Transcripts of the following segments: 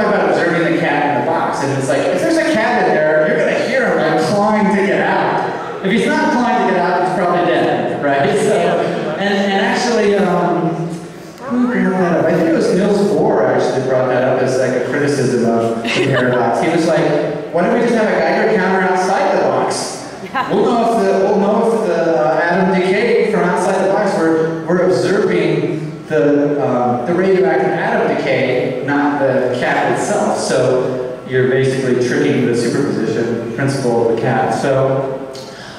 about observing the cat in the box, and it's like, if there's a cat in there, you're gonna hear him like clawing to get out. If he's not clawing to get out, he's probably dead, right? So, and actually, who brought that up? I think it was Niels Bohr actually brought that up as like a criticism of the paradox. He was like, why don't we just have a Geiger counter outside the box? We'll know if the atom decayed from outside the box. We're observing the radioactive atom decay, not the cat itself. So you're basically tricking the superposition principle of the cat. So,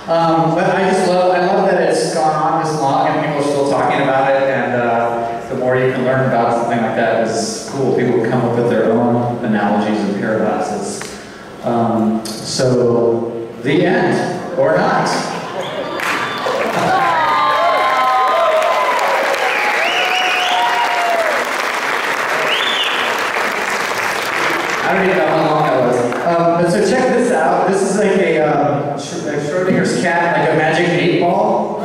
but I love that it's gone on this long and people are still talking about it. And the more you can learn about something like that is cool. People come up with their own analogies and paradoxes. So the end. Or not. I don't even know how long that was. But so check this out. This is like a Schrödinger's cat, like a magic 8-ball.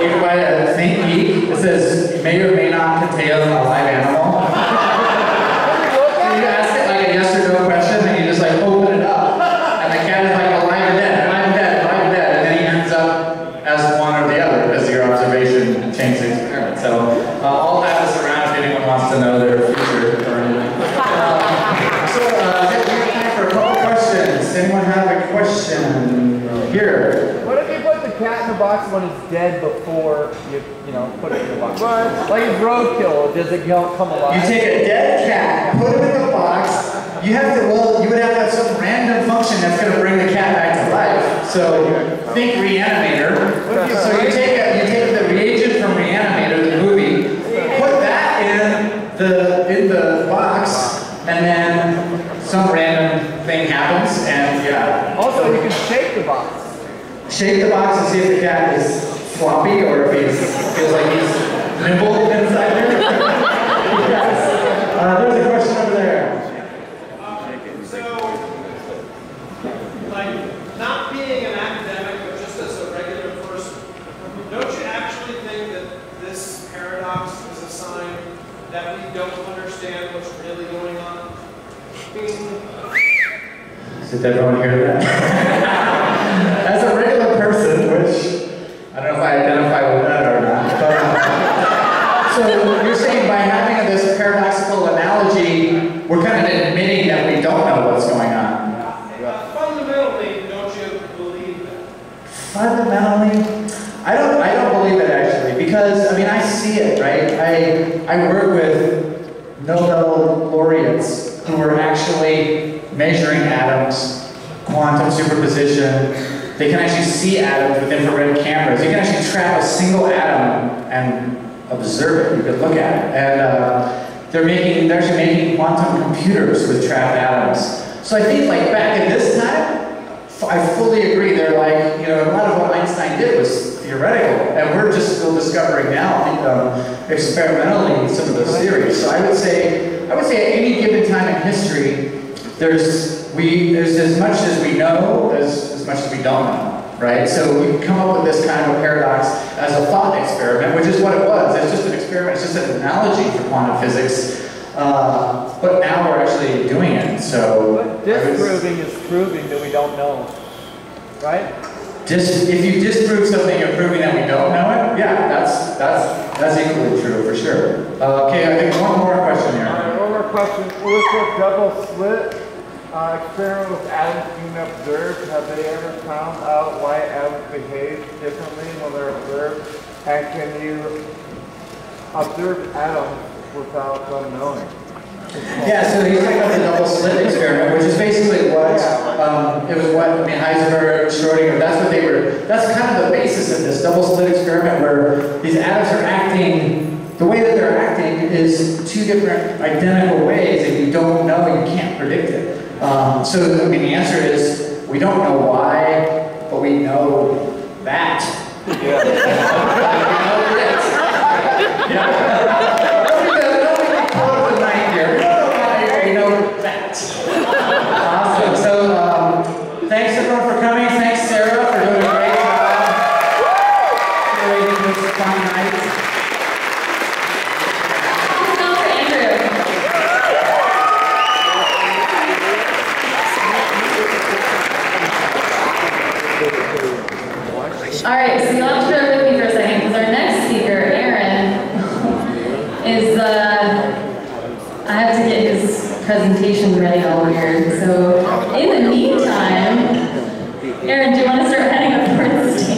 You can buy a Think Geek. It says, may or may not contain a live animal. So you ask it like a yes or no question, and you just like open it up. And the cat is like alive or dead. As one or the other, because your observation changed the experiment. So I'll have this around if anyone wants to know their future or anything. We have time for a couple questions. Anyone have a question? Here. What if you put the cat in the box when it's dead before you put it in the box? Like it's roadkill, does it come alive? You take a dead cat, put it in the box. You would have to have some random function that's going to bring the cat back to life. So think Reanimator. So you take the reagent from Reanimator, the movie, put that in the box, and then some random thing happens, and yeah. Also, you can shake the box. Shake the box and see if the cat is floppy or if he feels like he's nimble inside there. Yes. There's a question over there. Not being an academic, but just as a regular person, don't you actually think that this paradox is a sign that we don't understand what's really going on? Did everyone hear that? As a regular person, which I don't know if I identify with that or not, so you're saying by having this paradoxical analogy, we're kind of admitting that we don't know what's going on. Fundamentally, don't you believe that? Fundamentally, I don't believe it actually, because I mean I see it, right? I work with Nobel laureates who are actually measuring atoms, quantum superposition. They can actually see atoms with infrared cameras. You can actually trap a single atom and observe it. You can look at it, and they're actually making quantum computers with trapped atoms. So I think like back in this time, I fully agree. They're like, a lot of what Einstein did was theoretical, and we're just still discovering now, experimentally some of those theories. So I would say at any given time in history, there's as much as we know as much as we don't know, right? So we come up with this kind of a paradox as a thought experiment, which is what it was. It's just an experiment. It's just an analogy for quantum physics. But now we're actually doing it, so... But disproving is proving that we don't know, right? If you disprove something, you're proving that we don't know it? Yeah, that's equally true, for sure. Okay, I think one more question here. All right, one more question. With the double slit experiment with atoms being observed, have they ever found out why atoms behave differently when they're observed? And can you observe atoms without them knowing? Yeah, so he's talking about the double slit experiment, which is basically what, Heisenberg, Schrödinger, that's kind of the basis of this double slit experiment where these atoms are acting, the way that they're acting is two different identical ways, and you don't know, you can't predict it. So, the answer is, we don't know why, but we know that. Yeah. We know this. Yeah. Awesome. So, thanks everyone for coming. Thanks Sarah for doing a great job curating this fun night. All right, so you'll have to bear with me for a second because our next speaker, Aaron, is, I have to get his presentation ready all weird. So in the meantime, Aaron, do you want to start heading up towards the stage?